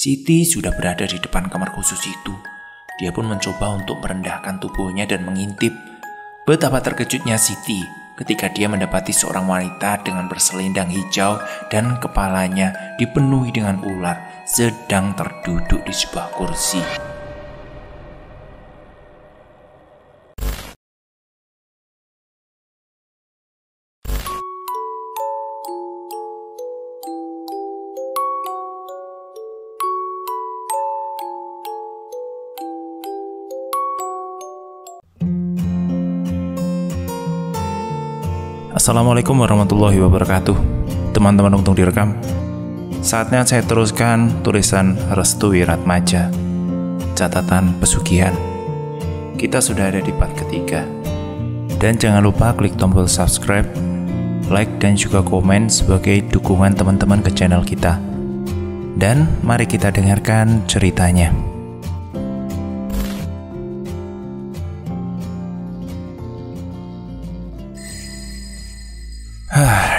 Siti sudah berada di depan kamar khusus itu. Dia pun mencoba untuk merendahkan tubuhnya dan mengintip. Betapa terkejutnya Siti ketika dia mendapati seorang wanita dengan berselendang hijau dan kepalanya dipenuhi dengan ular sedang terduduk di sebuah kursi. Assalamualaikum warahmatullahi wabarakatuh. Teman-teman untung direkam. Saatnya saya teruskan tulisan Restu Wiratmaja, catatan pesugihan. Kita sudah ada di part ketiga. Dan jangan lupa klik tombol subscribe, like dan juga komen sebagai dukungan teman-teman ke channel kita. Dan mari kita dengarkan ceritanya.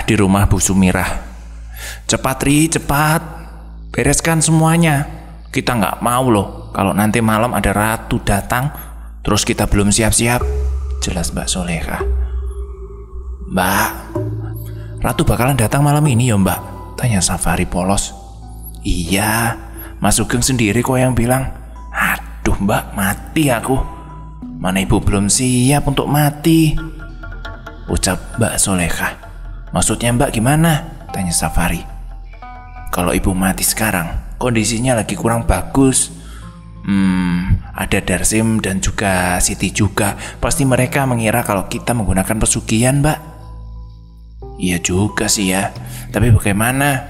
Di rumah Bu Sumirah. Cepat Ri, cepat. Bereskan semuanya. Kita nggak mau loh kalau nanti malam ada ratu datang terus kita belum siap-siap. Jelas Mbak Soleha. Mbak, ratu bakalan datang malam ini ya Mbak? Tanya Safari polos. Iya, Mas Sugeng sendiri kok yang bilang. Aduh Mbak, mati aku. Mana ibu belum siap untuk mati? Ucap Mbak Soleha. Maksudnya Mbak gimana? Tanya Safari. Kalau ibu mati sekarang, kondisinya lagi kurang bagus. Ada Darsim dan juga Siti juga. Pasti mereka mengira kalau kita menggunakan pesugihan Mbak. Iya juga sih ya. Tapi bagaimana?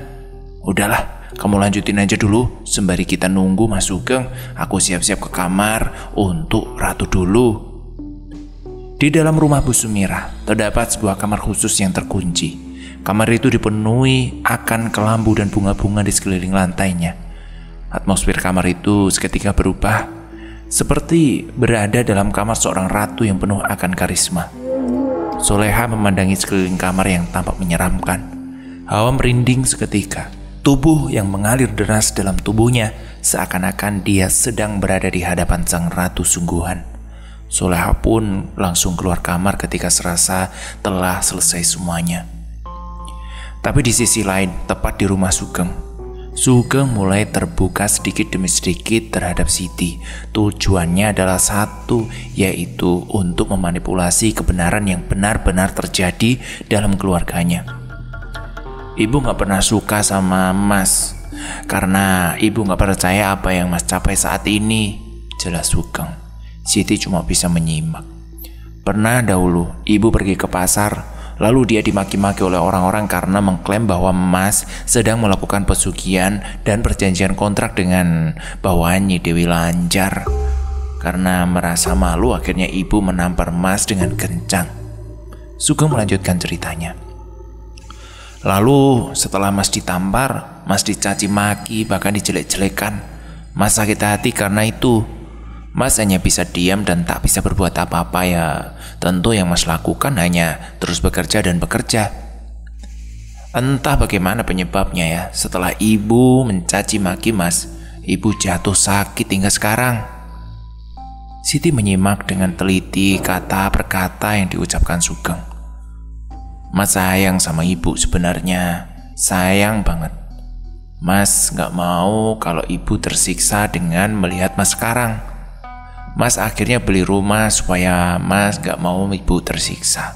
Udahlah, kamu lanjutin aja dulu. Sembari kita nunggu Mas Sugeng, aku siap-siap ke kamar untuk ratu dulu. Di dalam rumah Bu Sumirah terdapat sebuah kamar khusus yang terkunci. Kamar itu dipenuhi akan kelambu dan bunga-bunga di sekeliling lantainya. Atmosfer kamar itu seketika berubah, seperti berada dalam kamar seorang ratu yang penuh akan karisma. Soleha memandangi sekeliling kamar yang tampak menyeramkan. Hawa merinding seketika. Tubuh yang mengalir deras dalam tubuhnya seakan-akan dia sedang berada di hadapan sang ratu sungguhan. Soleha pun langsung keluar kamar ketika serasa telah selesai semuanya. Tapi di sisi lain, tepat di rumah Sugeng mulai terbuka sedikit demi sedikit terhadap Siti. Tujuannya adalah satu, yaitu untuk memanipulasi kebenaran yang benar-benar terjadi dalam keluarganya. Ibu gak pernah suka sama Mas, karena ibu gak percaya apa yang Mas capai saat ini, jelas Sugeng. Siti cuma bisa menyimak. Pernah dahulu ibu pergi ke pasar, lalu dia dimaki-maki oleh orang-orang karena mengklaim bahwa Mas sedang melakukan pesugihan dan perjanjian kontrak dengan bawahannya Dewi Lanjar. Karena merasa malu, akhirnya ibu menampar Mas dengan kencang. Sugeng melanjutkan ceritanya. Lalu setelah Mas ditampar, Mas dicaci maki, bahkan dijelek-jelekan. Mas sakit hati karena itu. Mas hanya bisa diam dan tak bisa berbuat apa-apa ya. Tentu yang Mas lakukan hanya terus bekerja dan bekerja. Entah bagaimana penyebabnya ya. Setelah ibu mencaci maki Mas, ibu jatuh sakit hingga sekarang. Siti menyimak dengan teliti kata per kata yang diucapkan Sugeng. Mas sayang sama ibu sebenarnya. Sayang banget. Mas gak mau kalau ibu tersiksa dengan melihat Mas sekarang. Mas akhirnya beli rumah supaya Mas gak mau ibu tersiksa.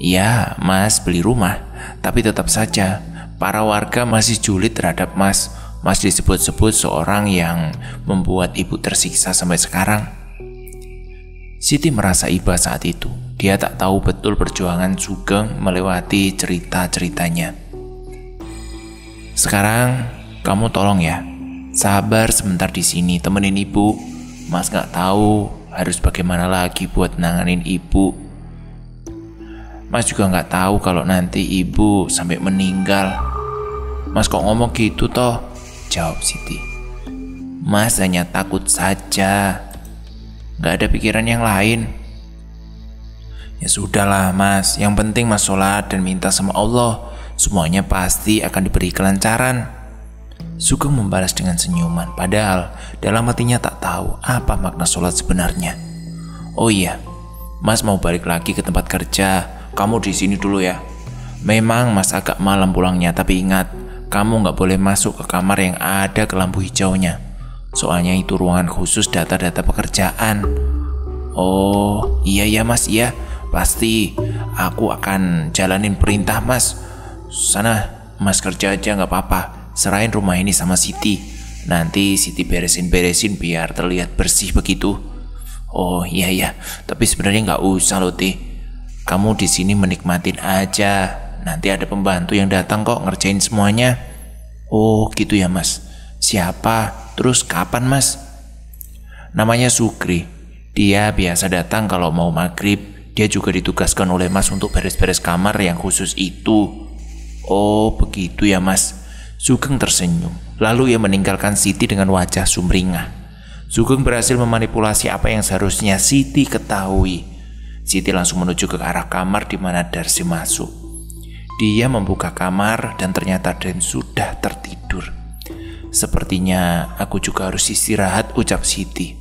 Iya, Mas beli rumah, tapi tetap saja para warga masih julid terhadap Mas. Mas disebut-sebut seorang yang membuat ibu tersiksa sampai sekarang. Siti merasa iba saat itu. Dia tak tahu betul perjuangan Sugeng melewati cerita-ceritanya. Sekarang kamu tolong ya, sabar sebentar di sini, temenin ibu. Mas gak tahu harus bagaimana lagi buat nanganin ibu. Mas juga gak tahu kalau nanti ibu sampai meninggal. Mas kok ngomong gitu toh? Jawab Siti. Mas hanya takut saja. Gak ada pikiran yang lain. Ya sudahlah Mas, yang penting Mas sholat dan minta sama Allah. Semuanya pasti akan diberi kelancaran. Sugeng membalas dengan senyuman, padahal dalam hatinya tak tahu apa makna sholat sebenarnya. Oh iya, Mas mau balik lagi ke tempat kerja. Kamu di sini dulu ya. Memang Mas agak malam pulangnya, tapi ingat, kamu nggak boleh masuk ke kamar yang ada ke lampu hijaunya. Soalnya itu ruangan khusus data-data pekerjaan. Oh iya Mas, iya. Pasti aku akan jalanin perintah Mas. Sana Mas kerja aja gak apa-apa. Serahin rumah ini sama Siti. Nanti Siti beresin-beresin biar terlihat bersih begitu. Oh iya. Tapi sebenarnya gak usah loh Ti. Kamu di sini menikmatin aja. Nanti ada pembantu yang datang kok ngerjain semuanya. Oh gitu ya Mas. Siapa? Terus kapan Mas? Namanya Sukri. Dia biasa datang kalau mau maghrib. Dia juga ditugaskan oleh Mas untuk beres-beres kamar yang khusus itu. Oh begitu ya Mas. Sugeng tersenyum. Lalu ia meninggalkan Siti dengan wajah sumringah. Sugeng berhasil memanipulasi apa yang seharusnya Siti ketahui. Siti langsung menuju ke arah kamar di mana Darsi masuk. Dia membuka kamar dan ternyata Den sudah tertidur. Sepertinya aku juga harus istirahat, ucap Siti.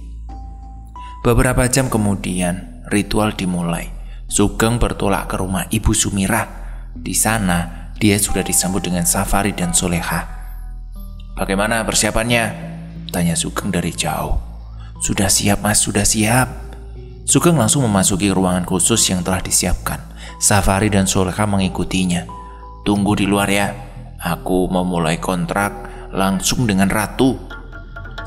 Beberapa jam kemudian ritual dimulai. Sugeng bertolak ke rumah Ibu Sumirah. Di sana dia sudah disambut dengan Safari dan Soleha. Bagaimana persiapannya? Tanya Sugeng dari jauh. Sudah siap Mas, sudah siap. Sugeng langsung memasuki ruangan khusus yang telah disiapkan. Safari dan Soleha mengikutinya. Tunggu di luar ya. Aku mau mulai kontrak langsung dengan Ratu.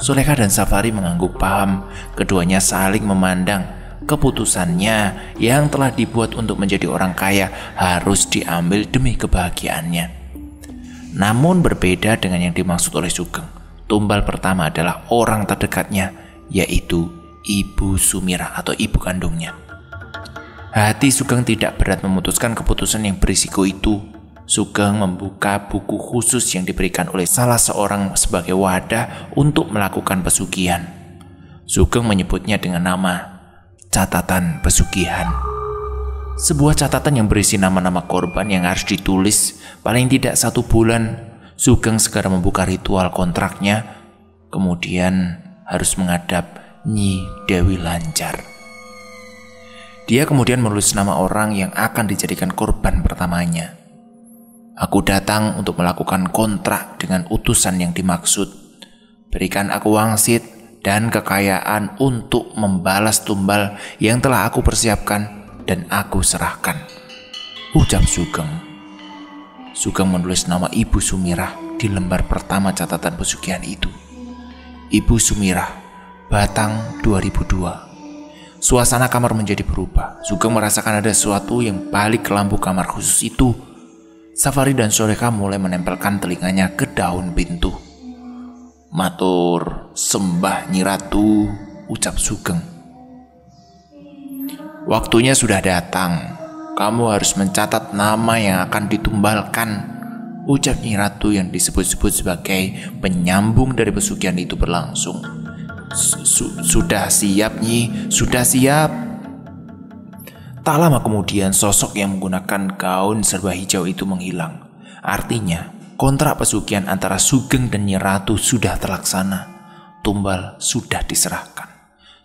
Soleha dan Safari mengangguk paham. Keduanya saling memandang. Keputusannya yang telah dibuat untuk menjadi orang kaya harus diambil demi kebahagiaannya. Namun berbeda dengan yang dimaksud oleh Sugeng. Tumbal pertama adalah orang terdekatnya, yaitu Ibu Sumirah atau ibu kandungnya. Hati Sugeng tidak berat memutuskan keputusan yang berisiko itu. Sugeng membuka buku khusus yang diberikan oleh salah seorang sebagai wadah untuk melakukan pesugihan. Sugeng menyebutnya dengan nama Catatan Pesugihan. Sebuah catatan yang berisi nama-nama korban yang harus ditulis paling tidak 1 bulan. Sugeng segera membuka ritual kontraknya, kemudian harus menghadap Nyi Dewi Lancar. Dia kemudian menulis nama orang yang akan dijadikan korban pertamanya. Aku datang untuk melakukan kontrak dengan utusan yang dimaksud. Berikan aku wangsit dan kekayaan untuk membalas tumbal yang telah aku persiapkan dan aku serahkan, ucap Sugeng. Sugeng menulis nama Ibu Sumirah di lembar pertama catatan pesugihan itu. Ibu Sumirah, Batang 2002. Suasana kamar menjadi berubah. Sugeng merasakan ada sesuatu yang balik ke lampu kamar khusus itu. Safari dan Soleha mulai menempelkan telinganya ke daun pintu. Matur sembah Nyi Ratu, ucap Sugeng. Waktunya sudah datang. Kamu harus mencatat nama yang akan ditumbalkan, ucap Nyi Ratu yang disebut-sebut sebagai penyambung dari pesugihan itu berlangsung. Sudah siap Nyi, sudah siap. Tak lama kemudian sosok yang menggunakan gaun serba hijau itu menghilang. Artinya kontrak pesugihan antara Sugeng dan Nyi Ratu sudah terlaksana. Tumbal sudah diserahkan.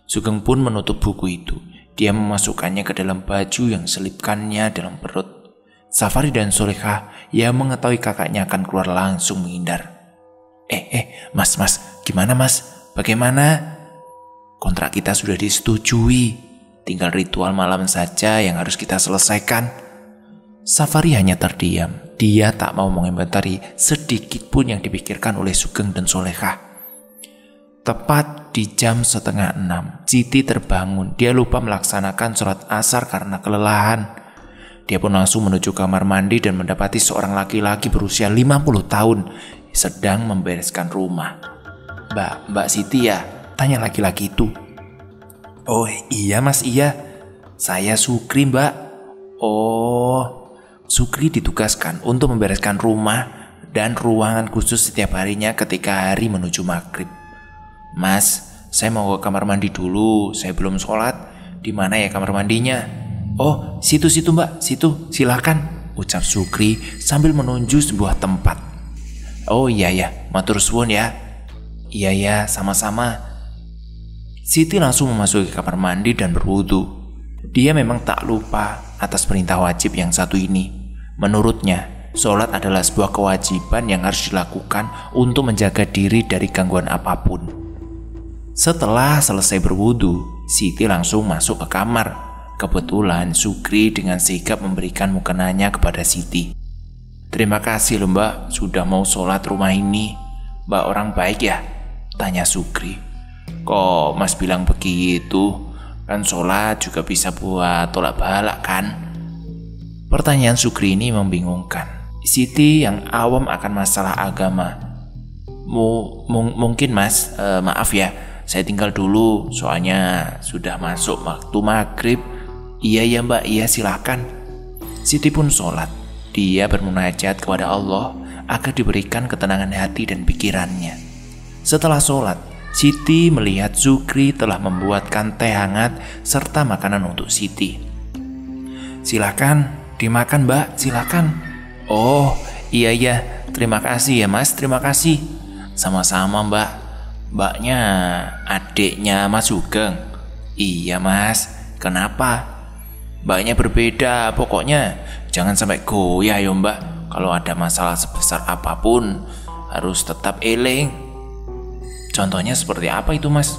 Sugeng pun menutup buku itu. Dia memasukkannya ke dalam baju yang selipkannya dalam perut. Safari dan Soleha yang mengetahui kakaknya akan keluar langsung menghindar. Mas, gimana Mas? Bagaimana? Kontrak kita sudah disetujui. Tinggal ritual malam saja yang harus kita selesaikan. Safari hanya terdiam. Dia tak mau mengomentari sedikit pun yang dipikirkan oleh Sugeng dan Soleha. Tepat di jam 5:30, Siti terbangun. Dia lupa melaksanakan sholat asar karena kelelahan. Dia pun langsung menuju kamar mandi dan mendapati seorang laki-laki berusia 50 tahun sedang membereskan rumah. Mbak Siti ya? Tanya laki-laki itu. Oh iya Mas, iya. Saya Sukri Mbak. Oh, Sukri ditugaskan untuk membereskan rumah dan ruangan khusus setiap harinya ketika hari menuju maghrib. Mas, saya mau ke kamar mandi dulu. Saya belum sholat. Di mana ya kamar mandinya? Oh, situ Mbak, situ. Silakan, ucap Sukri sambil menunjuk sebuah tempat. Oh iya ya, matur suwun ya. Iya ya, sama-sama. Siti langsung memasuki kamar mandi dan berwudu. Dia memang tak lupa atas perintah wajib yang satu ini. Menurutnya, sholat adalah sebuah kewajiban yang harus dilakukan untuk menjaga diri dari gangguan apapun. Setelah selesai berwudu, Siti langsung masuk ke kamar. Kebetulan Sukri dengan sigap memberikan mukenanya kepada Siti. Terima kasih loh mbak, sudah mau sholat rumah ini. Mbak orang baik ya? Tanya Sukri. Kok mas bilang begitu? Kan sholat juga bisa buat tolak balak kan? Pertanyaan Sukri ini membingungkan. Siti yang awam akan masalah agama. Mungkin mas, maaf ya, saya tinggal dulu, soalnya sudah masuk waktu maghrib. Iya ya mbak, iya silahkan. Siti pun sholat. Dia bermunajat kepada Allah agar diberikan ketenangan hati dan pikirannya. Setelah sholat, Siti melihat Sukri telah membuatkan teh hangat serta makanan untuk Siti. Silakan, dimakan mbak, silakan. Oh iya ya, terima kasih ya mas, terima kasih. Sama-sama mbak. Mbaknya adiknya Mas Sugeng. Iya mas, kenapa? Mbaknya berbeda, pokoknya jangan sampai goyah ya mbak. Kalau ada masalah sebesar apapun harus tetap eling. Contohnya seperti apa itu mas?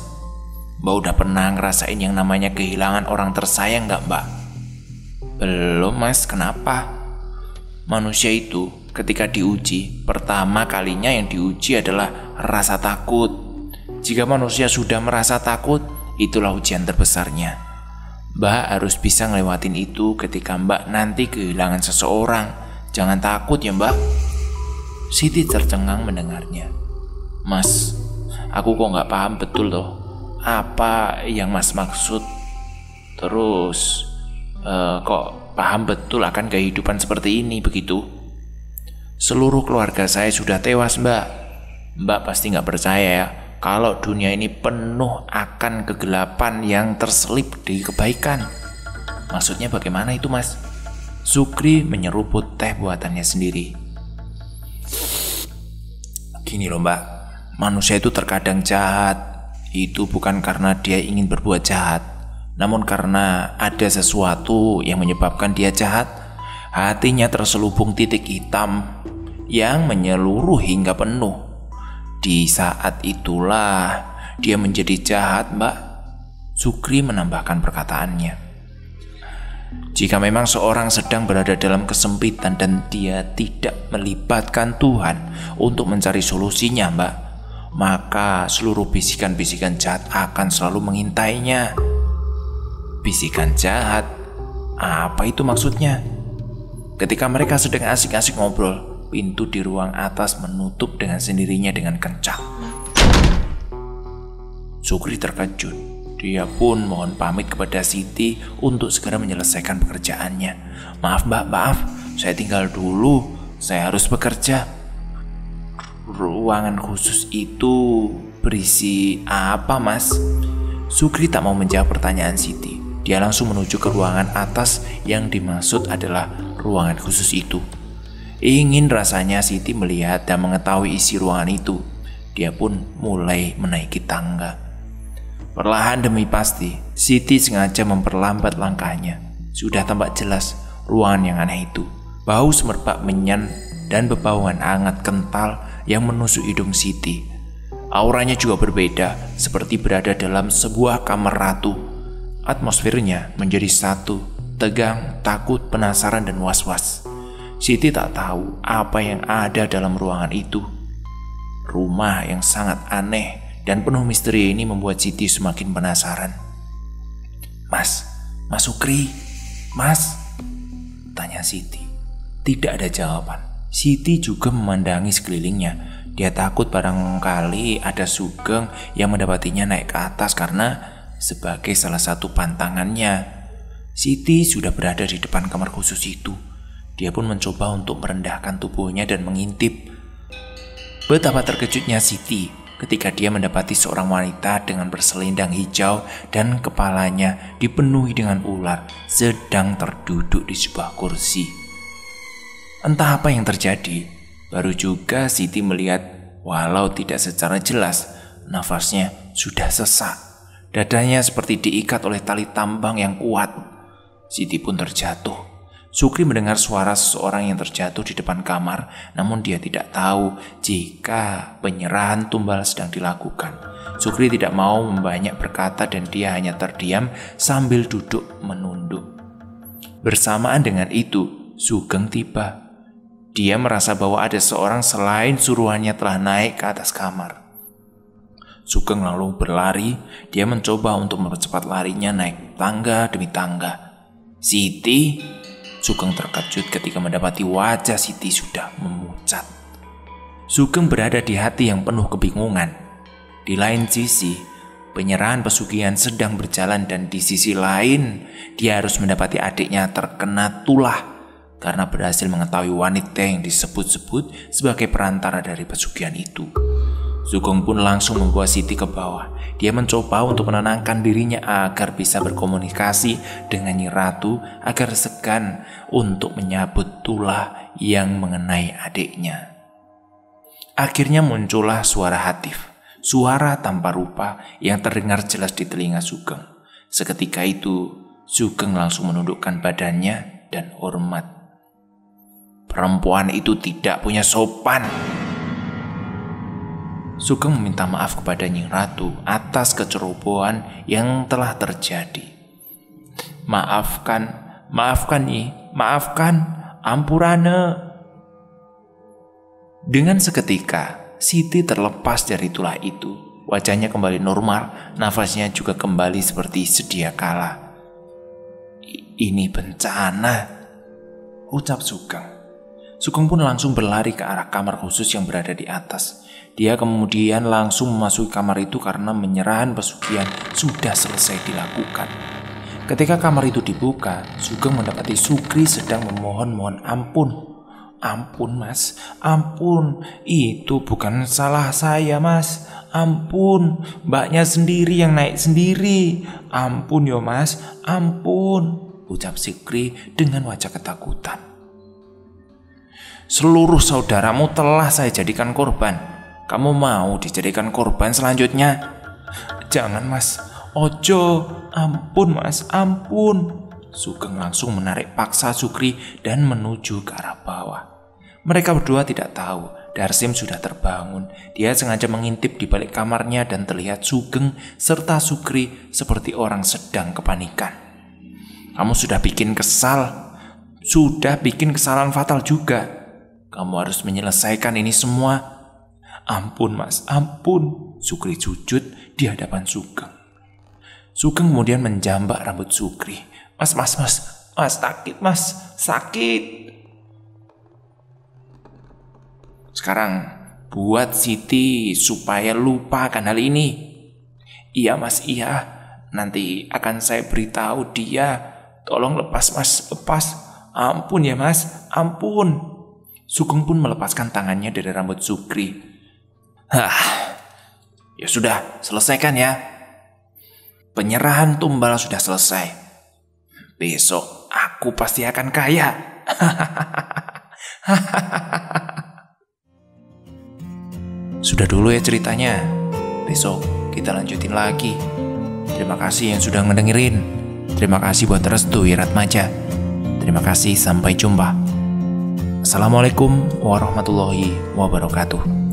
Mbak udah pernah ngerasain yang namanya kehilangan orang tersayang gak mbak? Belum mas, kenapa? Manusia itu ketika diuji, pertama kalinya yang diuji adalah rasa takut. Jika manusia sudah merasa takut, itulah ujian terbesarnya. Mbak harus bisa ngelewatin itu ketika mbak nanti kehilangan seseorang. Jangan takut ya mbak. Siti tercengang mendengarnya. Mas, aku kok gak paham betul loh apa yang mas maksud. Terus kok paham betul akan kehidupan seperti ini begitu? Seluruh keluarga saya sudah tewas mbak. Mbak pasti gak percaya ya kalau dunia ini penuh akan kegelapan yang terselip di kebaikan. Maksudnya bagaimana itu mas? Sukri menyeruput teh buatannya sendiri. Gini loh mbak, manusia itu terkadang jahat. Itu bukan karena dia ingin berbuat jahat, namun karena ada sesuatu yang menyebabkan dia jahat. Hatinya terselubung titik hitam yang menyeluruh hingga penuh. Di saat itulah dia menjadi jahat mbak. Sukri menambahkan perkataannya. Jika memang seorang sedang berada dalam kesempitan dan dia tidak melibatkan Tuhan untuk mencari solusinya mbak, maka seluruh bisikan-bisikan jahat akan selalu mengintainya. Bisikan jahat? Apa itu maksudnya? Ketika mereka sedang asik-asik ngobrol, pintu di ruang atas menutup dengan sendirinya dengan kencang. Sukri terkejut. Dia pun mohon pamit kepada Siti untuk segera menyelesaikan pekerjaannya. Maaf mbak, maaf, saya tinggal dulu, saya harus bekerja. Ruangan khusus itu berisi apa mas? Sukri tak mau menjawab pertanyaan Siti. Dia langsung menuju ke ruangan atas yang dimaksud adalah ruangan khusus itu. Ingin rasanya Siti melihat dan mengetahui isi ruangan itu. Dia pun mulai menaiki tangga. Perlahan demi pasti, Siti sengaja memperlambat langkahnya. Sudah tampak jelas ruangan yang aneh itu. Bau semerbak menyan dan bebauan hangat kental yang menusuk hidung Siti. Auranya juga berbeda, seperti berada dalam sebuah kamar ratu. Atmosfernya menjadi satu, tegang, takut, penasaran, dan was-was. Siti tak tahu apa yang ada dalam ruangan itu. Rumah yang sangat aneh dan penuh misteri ini membuat Siti semakin penasaran. Mas Sukri, mas? Tanya Siti. Tidak ada jawaban. Siti juga memandangi sekelilingnya. Dia takut barangkali ada Sugeng yang mendapatinya naik ke atas karena sebagai salah satu pantangannya. Siti sudah berada di depan kamar khusus itu. Dia pun mencoba untuk merendahkan tubuhnya dan mengintip. Betapa terkejutnya Siti ketika dia mendapati seorang wanita dengan berselendang hijau dan kepalanya dipenuhi dengan ular sedang terduduk di sebuah kursi. Entah apa yang terjadi, Baru juga Siti melihat, walau tidak secara jelas, nafasnya sudah sesak. Dadanya seperti diikat oleh tali tambang yang kuat. Siti pun terjatuh. Sukri mendengar suara seseorang yang terjatuh di depan kamar, namun dia tidak tahu jika penyerahan tumbal sedang dilakukan. Sukri tidak mau membanyak berkata dan dia hanya terdiam sambil duduk menunduk. Bersamaan dengan itu, Sugeng tiba. Dia merasa bahwa ada seorang selain suruhannya telah naik ke atas kamar. Sugeng lalu berlari. Dia mencoba untuk mempercepat larinya naik tangga demi tangga. Siti, Sugeng terkejut ketika mendapati wajah Siti sudah memucat. Sugeng berada di hati yang penuh kebingungan. Di lain sisi, penyerahan pesugihan sedang berjalan dan di sisi lain, dia harus mendapati adiknya terkena tulah karena berhasil mengetahui wanita yang disebut-sebut sebagai perantara dari pesugihan itu. Sugeng pun langsung membawa Siti ke bawah. Dia mencoba untuk menenangkan dirinya agar bisa berkomunikasi dengan Nyi Ratu agar segan untuk menyabut tulah yang mengenai adiknya. Akhirnya muncullah suara hatif, suara tanpa rupa yang terdengar jelas di telinga Sugeng. Seketika itu, Sugeng langsung menundukkan badannya dan hormat. Perempuan itu tidak punya sopan. Sugeng meminta maaf kepada Nyi Ratu atas kecerobohan yang telah terjadi. Maafkan Nyi, maafkan, ampurane. Dengan seketika, Siti terlepas dari tulah itu. Wajahnya kembali normal, nafasnya juga kembali seperti sedia kala. Ini bencana, ucap Sugeng. Sugeng pun langsung berlari ke arah kamar khusus yang berada di atas. Dia kemudian langsung memasuki kamar itu karena penyerahan pesugihan sudah selesai dilakukan. Ketika kamar itu dibuka, Sugeng mendapati Sukri sedang memohon ampun. Ampun mas, ampun, itu bukan salah saya mas. Ampun, mbaknya sendiri yang naik sendiri. Ampun yo mas, ampun, ucap Sukri dengan wajah ketakutan. Seluruh saudaramu telah saya jadikan korban. Kamu mau dijadikan korban selanjutnya? Jangan mas, ojo, ampun mas, ampun. Sugeng langsung menarik paksa Sukri dan menuju ke arah bawah. Mereka berdua tidak tahu Darsim sudah terbangun. Dia sengaja mengintip di balik kamarnya dan terlihat Sugeng serta Sukri seperti orang sedang kepanikan. Kamu sudah bikin kesalahan fatal juga. Kamu harus menyelesaikan ini semua. Ampun mas, ampun, Sukri sujud di hadapan Sugeng. Sugeng kemudian menjambak rambut Sukri. Mas, sakit mas, sakit. Sekarang buat Siti supaya lupakan hal ini. Iya mas, iya. Nanti akan saya beritahu dia. Tolong lepas mas, lepas. Ampun ya mas, ampun. Sugeng pun melepaskan tangannya dari rambut Sukri. Ya sudah, selesaikan ya. Penyerahan tumbal sudah selesai. Besok aku pasti akan kaya. Sudah dulu ya ceritanya. Besok kita lanjutin lagi. Terima kasih yang sudah ngedengerin. Terima kasih buat restu Wiratmaja. Terima kasih, sampai jumpa. Assalamualaikum warahmatullahi wabarakatuh.